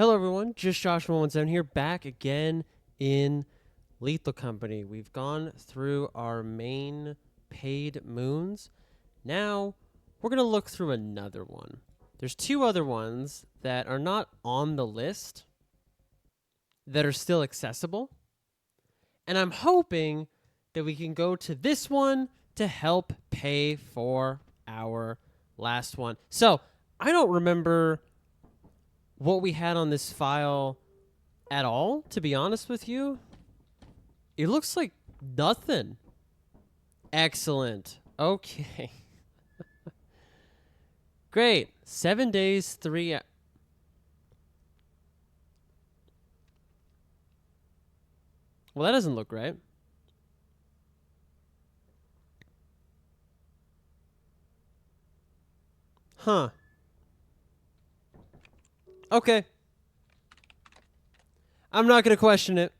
Hello everyone, just Joshua17 here, back again in Lethal Company. We've gone through our main paid moons. Now, we're going to look through another one. There's two other ones that are not on the list that are still accessible. And I'm hoping that we can go to this one to help pay for our last one. So, I don't remember what we had on this file at all, to be honest with you. It looks like nothing. Excellent. Okay. Great. 7 days, 3 Well, that doesn't look right. Huh. Okay. I'm not going to question it.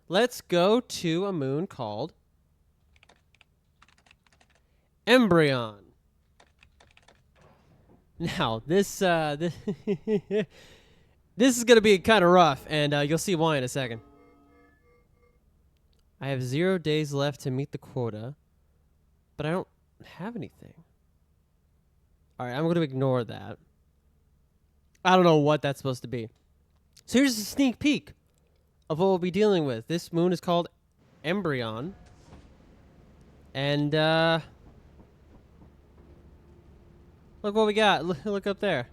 Let's go to a moon called Embrion. Now, this is going to be kind of rough, and you'll see why in a second. I have 0 days left to meet the quota, but I don't have anything. All right, I'm going to ignore that. I don't know what that's supposed to be. So here's a sneak peek of what we'll be dealing with. This moon is called Embrion. And look what we got. Look up there.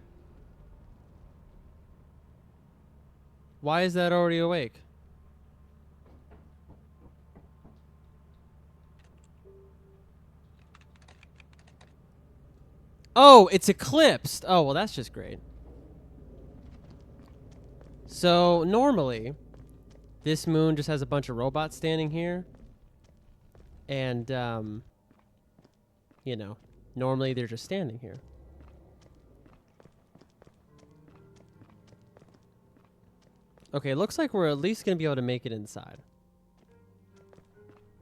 Why is that already awake? Oh, it's eclipsed. Oh, well, that's just great. So, normally, this moon just has a bunch of robots standing here. And, you know, normally they're just standing here. Okay, looks like we're at least going to be able to make it inside.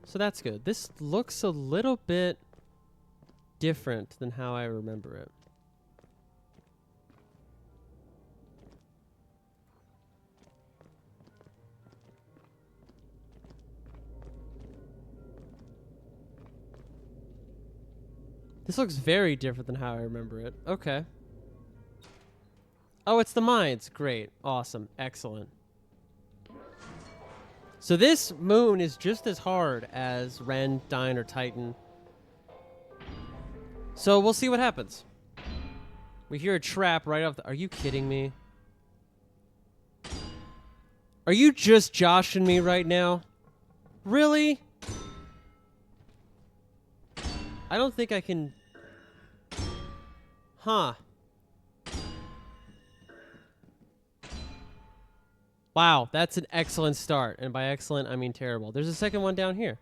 So that's good. This looks a little bit different than how I remember it. This looks very different than how I remember it. Okay. Oh, it's the mines. Great. Awesome. Excellent. So this moon is just as hard as Ren, Dine, or Titan. So we'll see what happens. We hear a trap right off the... Are you kidding me? Are you just joshing me right now? Really? I don't think I can... Huh. Wow, that's an excellent start. And by excellent, I mean terrible. There's a second one down here.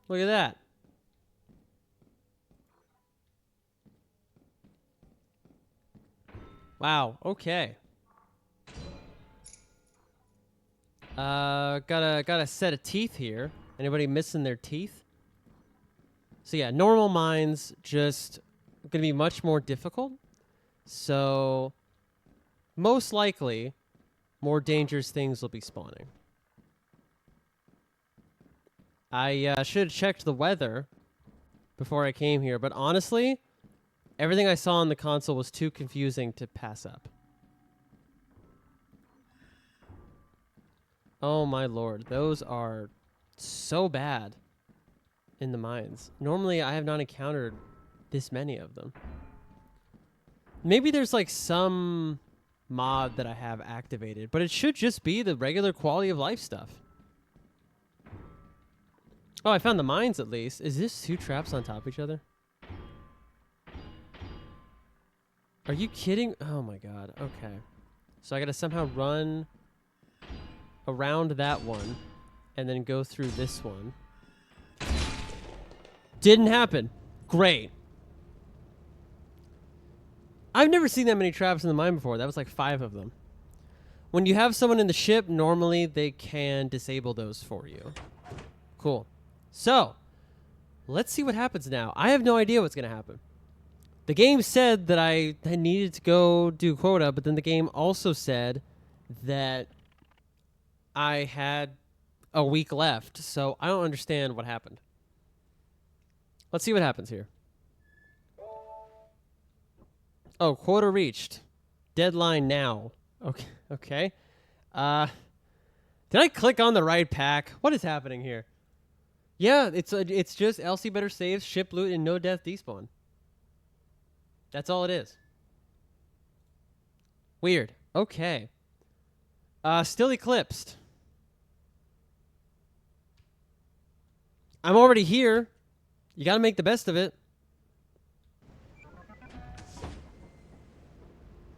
Look at that. Wow, okay. Got a set of teeth here. Anybody missing their teeth? So yeah, normal mines just gonna be much more difficult. So most likely, more dangerous things will be spawning. I should have checked the weather before I came here, but honestly, everything I saw on the console was too confusing to pass up. Oh my lord, those are so bad in the mines. Normally, I have not encountered this many of them. Maybe there's like some mod that I have activated, but it should just be the regular quality of life stuff. Oh, I found the mines at least. Is this two traps on top of each other? Are you kidding? Oh my god. Okay. So I gotta somehow run around that one and then go through this one. Didn't happen. Great. I've never seen that many traps in the mine before. That was like 5 of them. When you have someone in the ship, normally they can disable those for you. Cool. So, let's see what happens now. I have no idea what's going to happen. The game said that I needed to go do quota, but then the game also said that I had a week left, so I don't understand what happened. Let's see what happens here. Oh, quota reached. Deadline now. Okay. Okay. Did I click on the right pack? What is happening here? Yeah, it's just LC better saves, ship loot, and no death despawn. That's all it is. Weird. Okay. Still eclipsed. I'm already here. You gotta make the best of it.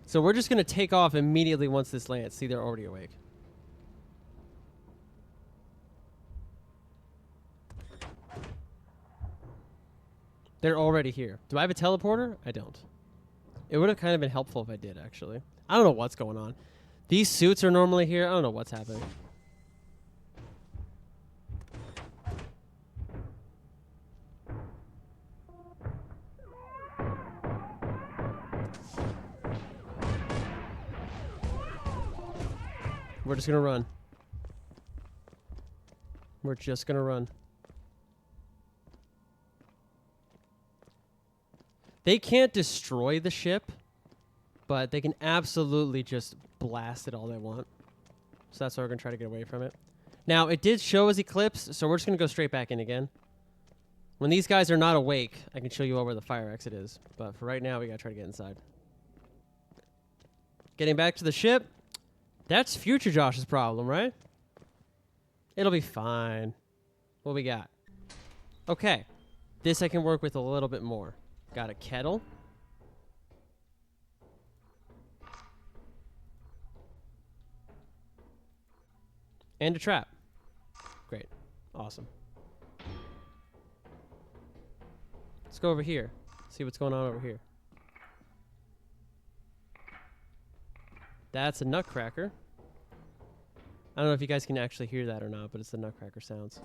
So we're just gonna take off immediately once this lands. See, they're already awake. They're already here. Do I have a teleporter? I don't. It would have kind of been helpful if I did, actually. I don't know what's going on. These suits are normally here. I don't know what's happening. We're just gonna run. We're just gonna run. They can't destroy the ship, but they can absolutely just blast it all they want. So that's why we're gonna try to get away from it. Now, it did show as eclipse, so we're just gonna go straight back in again. When these guys are not awake, I can show you all where the fire exit is. But for right now, we gotta try to get inside. Getting back to the ship. That's future Josh's problem, right? It'll be fine. What we got? Okay. This I can work with a little bit more. Got a kettle. And a trap. Great. Awesome. Let's go over here. See what's going on over here. That's a nutcracker. I don't know if you guys can actually hear that or not, but it's the nutcracker sounds.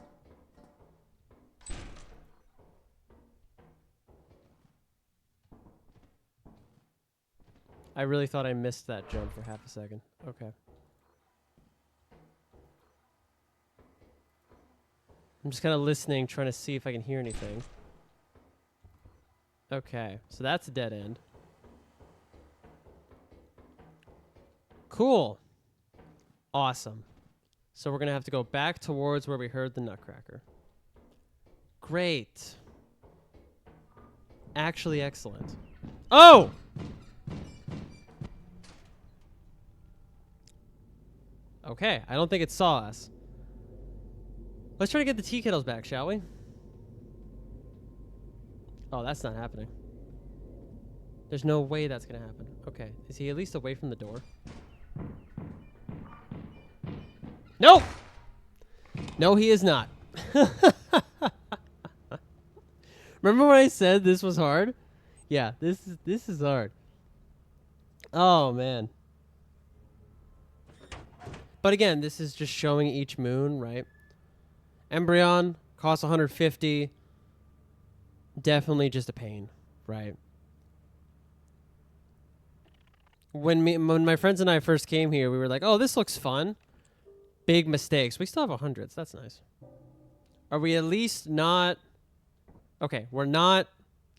I really thought I missed that jump for half a second. Okay. I'm just kind of listening, trying to see if I can hear anything. Okay, so that's a dead end. Cool. Awesome. So we're going to have to go back towards where we heard the nutcracker. Great. Actually excellent. Oh! Okay, I don't think it saw us. Let's try to get the tea kettles back, shall we? Oh, that's not happening. There's no way that's going to happen. Okay, is he at least away from the door? Nope! No, he is not. Remember when I said this was hard? Yeah, this is hard. Oh, man. But again, this is just showing each moon, right? Embrion costs 150. Definitely just a pain, right? When my friends and I first came here, we were like, "Oh, this looks fun." Big mistakes. We still have 100s. That's nice. Are we at least not... Okay, we're not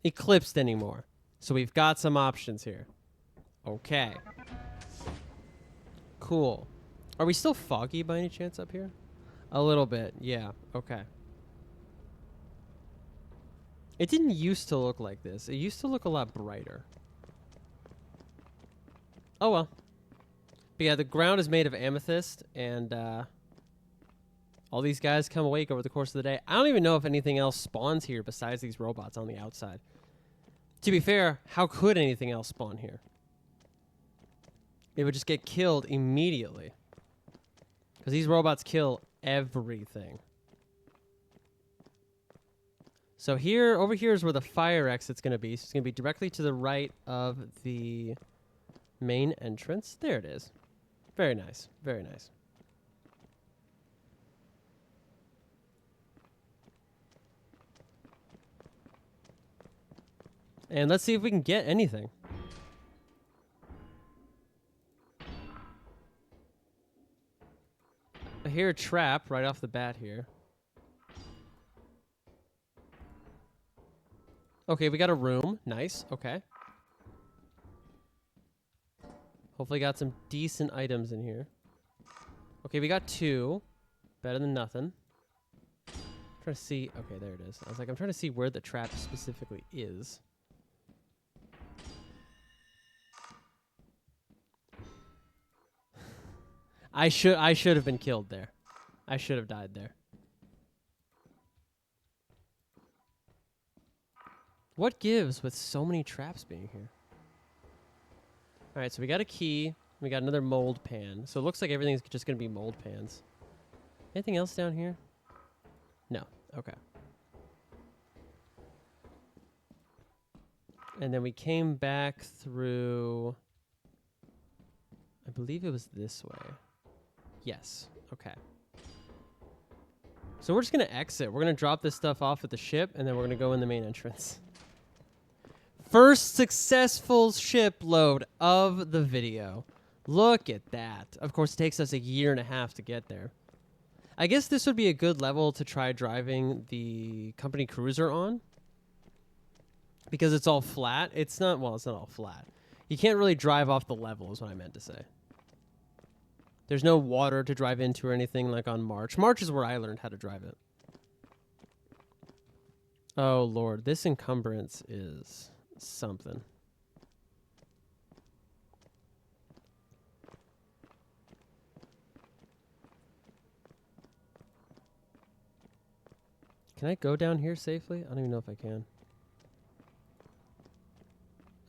eclipsed anymore. So we've got some options here. Okay. Cool. Are we still foggy by any chance up here? A little bit. Yeah. Okay. It didn't used to look like this. It used to look a lot brighter. Oh, well. But yeah, the ground is made of amethyst, and all these guys come awake over the course of the day. I don't even know if anything else spawns here besides these robots on the outside. To be fair, how could anything else spawn here? It would just get killed immediately. Because these robots kill everything. So here, over here is where the fire exit's going to be. So it's going to be directly to the right of the main entrance. There it is. Very nice. Very nice. And let's see if we can get anything. I hear a trap right off the bat here. Okay, we got a room. Nice. Okay. Hopefully got some decent items in here. Okay, we got 2. Better than nothing. Trying to see. Okay, there it is. I was like, I'm trying to see where the trap specifically is. I should have been killed there. I should have died there. What gives with so many traps being here? All right, so we got a key. We got another mold pan. So it looks like everything's just going to be mold pans. Anything else down here? No. Okay. And then we came back through... I believe it was this way. Yes. Okay. So we're just going to exit. We're going to drop this stuff off at the ship, and then we're going to go in the main entrance. First successful ship load of the video. Look at that. Of course, it takes us a year and a half to get there. I guess this would be a good level to try driving the company cruiser on. Because it's all flat. It's not, well, it's not all flat. You can't really drive off the level is what I meant to say. There's no water to drive into or anything like on March. March is where I learned how to drive it. Oh, Lord. This encumbrance is... something. Can I go down here safely? I don't even know if I can.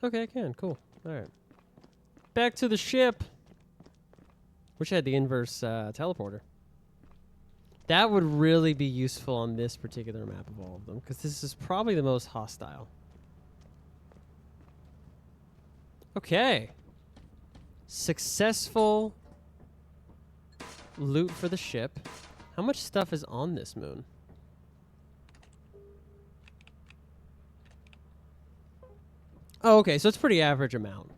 Okay, I can. Cool. All right. Back to the ship. Wish I had the inverse teleporter. That would really be useful on this particular map of all of them, because this is probably the most hostile. Okay. Successful loot for the ship. How much stuff is on this moon? Oh, okay, so it's pretty average amount.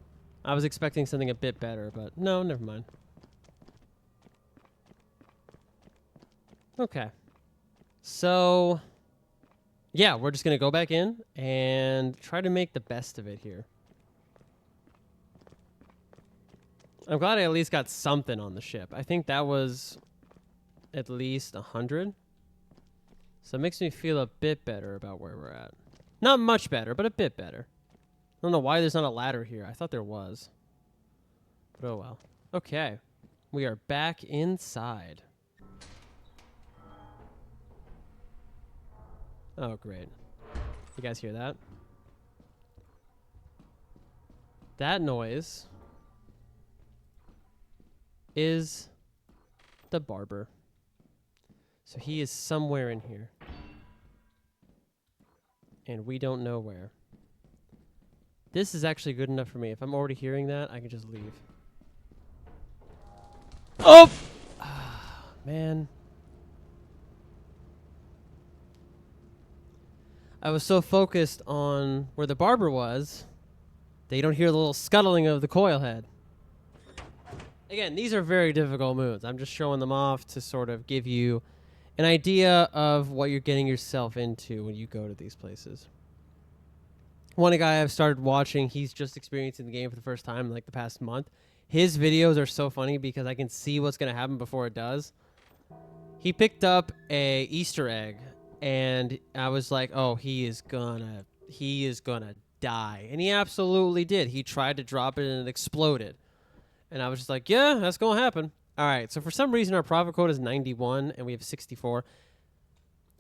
I was expecting something a bit better, but no, never mind. Okay. So, yeah, we're just going to go back in and try to make the best of it here. I'm glad I at least got something on the ship. I think that was at least 100. So it makes me feel a bit better about where we're at. Not much better, but a bit better. I don't know why there's not a ladder here. I thought there was. But oh well. Okay. We are back inside. Oh, great. You guys hear that? That noise is the barber. So he is somewhere in here. And we don't know where. This is actually good enough for me. If I'm already hearing that, I can just leave. Oh! Man. I was so focused on where the barber was that you don't hear the little scuttling of the coil head. Again, these are very difficult moves. I'm just showing them off to sort of give you an idea of what you're getting yourself into when you go to these places. One guy I've started watching, he's just experiencing the game for the first time in like the past month. His videos are so funny because I can see what's going to happen before it does. He picked up a Easter egg, and I was like, oh, he is gonna die. And he absolutely did. He tried to drop it and it exploded. And I was just like, yeah, that's going to happen. All right, so for some reason our profit code is 91 and we have 64.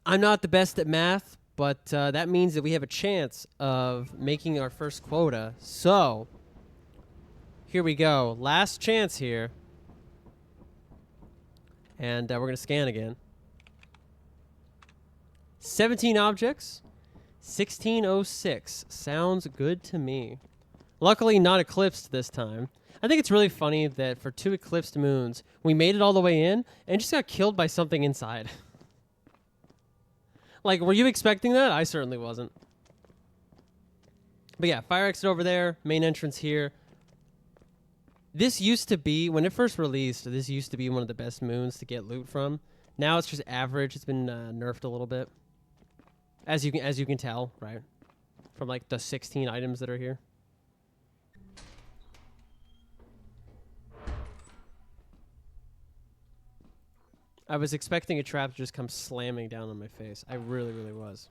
I'm not the best at math, but that means that we have a chance of making our first quota. So here we go. Last chance here. And we're going to scan again. 17 objects. 1606. Sounds good to me. Luckily not eclipsed this time. I think it's really funny that for 2 eclipsed moons, we made it all the way in and just got killed by something inside. Like, were you expecting that? I certainly wasn't. But yeah, fire exit over there, main entrance here. This used to be, when it first released, this used to be one of the best moons to get loot from. Now it's just average. It's been nerfed a little bit. As you can tell, right? From like the 16 items that are here. I was expecting a trap to just come slamming down on my face. I really, really was.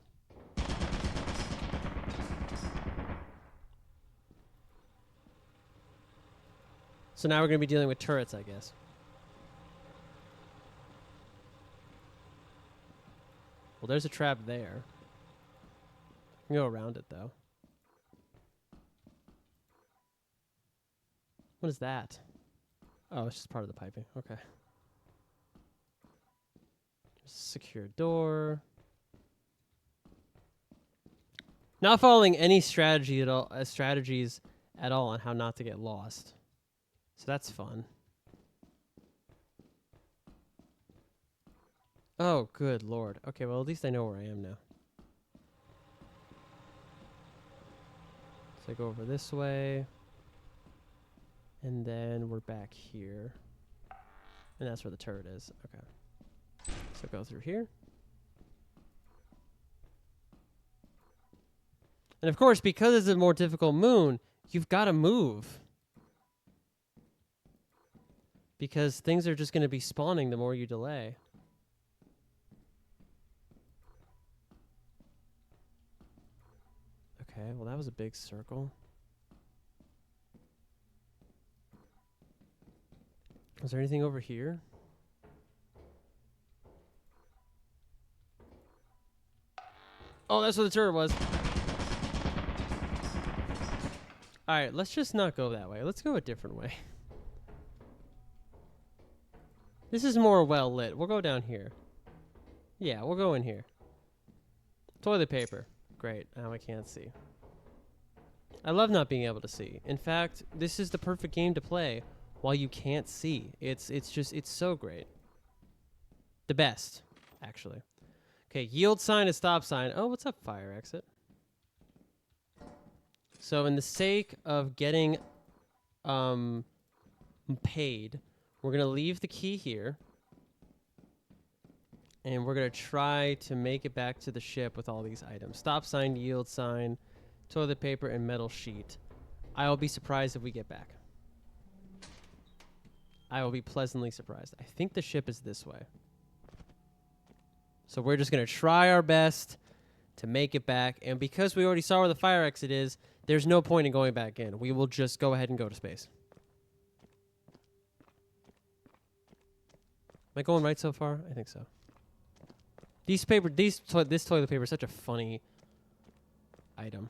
So now we're going to be dealing with turrets, I guess. Well, there's a trap there. I can go around it, though. What is that? Oh, it's just part of the piping. Okay. Secure door. Not following any strategy at all, strategies at all on how not to get lost. So that's fun. Oh, good lord. Okay, well, at least I know where I am now. So I go over this way. And then we're back here. And that's where the turret is. Okay. So go through here. And of course, because it's a more difficult moon, you've got to move. Because things are just going to be spawning the more you delay. Okay, well, that was a big circle. Is there anything over here? Oh, that's where the turret was. Alright, let's just not go that way. Let's go a different way. This is more well lit. We'll go down here. Yeah, we'll go in here. Toilet paper. Great. Now I can't see. I love not being able to see. In fact, this is the perfect game to play while you can't see. It's so great. The best, actually. Okay, yield sign is stop sign. Oh, what's up, fire exit? So in the sake of getting paid, we're going to leave the key here. And we're going to try to make it back to the ship with all these items. Stop sign, yield sign, toilet paper, and metal sheet. I will be surprised if we get back. I will be pleasantly surprised. I think the ship is this way. So we're just going to try our best to make it back. And because we already saw where the fire exit is, there's no point in going back in. We will just go ahead and go to space. Am I going right so far? I think so. This toilet paper is such a funny item.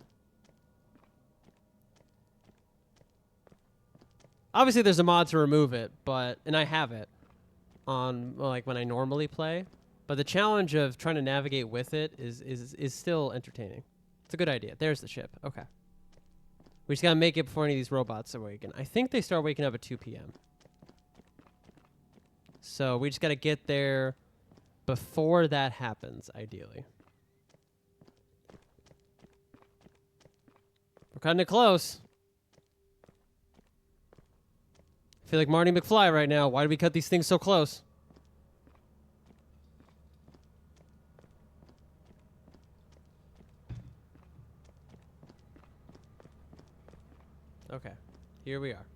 Obviously, there's a mod to remove it, and I have it on like when I normally play. But the challenge of trying to navigate with it is still entertaining. It's a good idea. There's the ship. Okay. We just gotta make it before any of these robots awaken. I think they start waking up at 2 p.m. So we just gotta get there before that happens, ideally. We're cutting it close. I feel like Marty McFly right now. Why do we cut these things so close? Okay, here we are.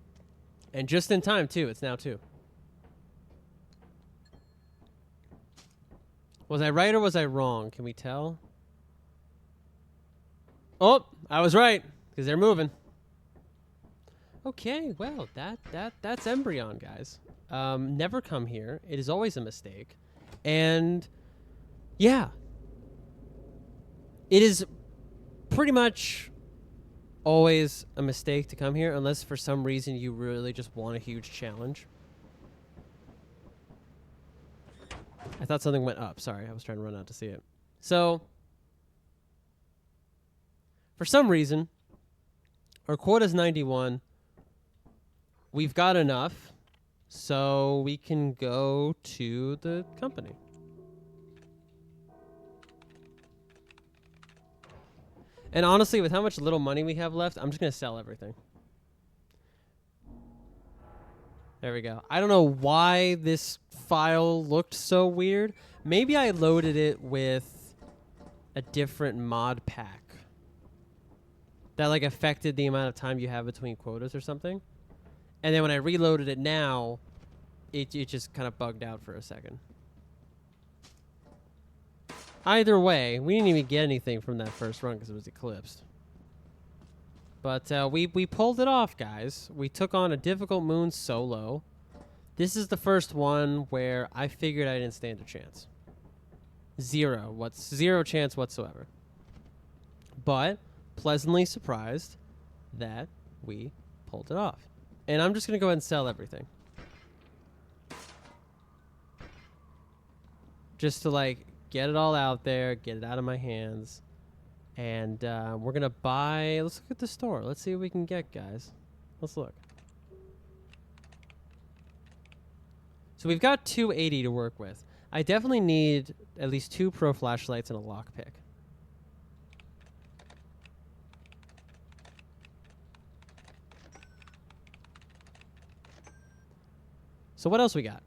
And just in time, too. It's now 2. Was I right or was I wrong? Can we tell? Oh, I was right, because they're moving. Okay, well, that's Embrion, guys. Never come here. It is always a mistake. And, yeah. It is pretty much always a mistake to come here, unless for some reason you really just want a huge challenge. I thought something went up. Sorry, I was trying to run out to see it. So, for some reason, our quota's 91. We've got enough, so we can go to the company. And honestly, with how much little money we have left, I'm just going to sell everything. There we go. I don't know why this file looked so weird. Maybe I loaded it with a different mod pack that like affected the amount of time you have between quotas or something. And then when I reloaded it now, it just kind of bugged out for a second. Either way, we didn't even get anything from that first run because it was eclipsed. But we pulled it off, guys. We took on a difficult moon solo. This is the first one where I figured I didn't stand a chance. Zero chance whatsoever. But pleasantly surprised that we pulled it off. And I'm just going to go ahead and sell everything. Just to, like, get it all out there, get it out of my hands. And we're going to buy... Let's look at the store. Let's see what we can get, guys. Let's look. So we've got 280 to work with. I definitely need at least 2 pro flashlights and a lockpick. So what else we got?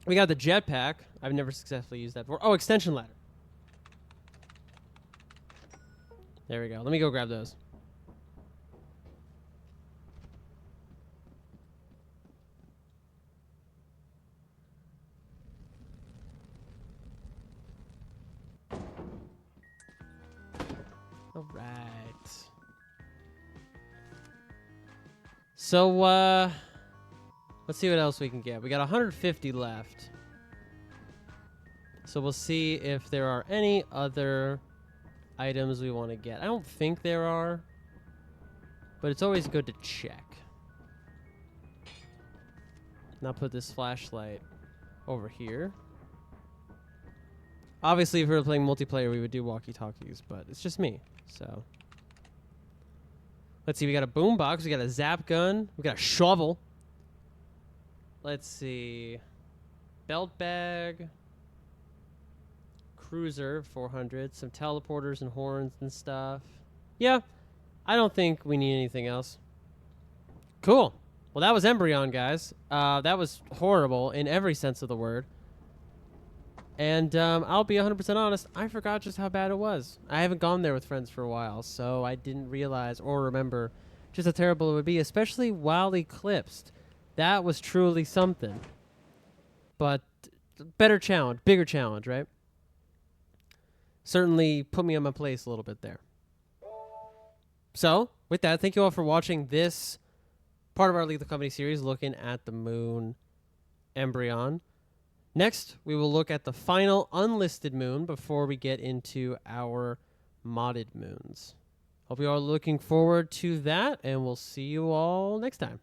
We got the jetpack. I've never successfully used that before. Oh, extension ladder. There we go. Let me go grab those. All right. So, let's see what else we can get. We got 150 left. So we'll see if there are any other items we want to get. I don't think there are, but it's always good to check. Now put this flashlight over here. Obviously, if we were playing multiplayer, we would do walkie-talkies, but it's just me, so... Let's see, we got a boombox, we got a zap gun, we got a shovel. Let's see. Belt bag. Cruiser, 400. Some teleporters and horns and stuff. Yeah, I don't think we need anything else. Cool. Well, that was Embrion, guys. That was horrible in every sense of the word. And I'll be 100% honest, I forgot just how bad it was. I haven't gone there with friends for a while, so I didn't realize or remember just how terrible it would be, especially while eclipsed. That was truly something. But better challenge, bigger challenge, right? Certainly put me on my place a little bit there. So, with that, thank you all for watching this part of our Lethal Company series, looking at the moon Embrion. Next, we will look at the final unlisted moon before we get into our modded moons. Hope you all are looking forward to that, and we'll see you all next time.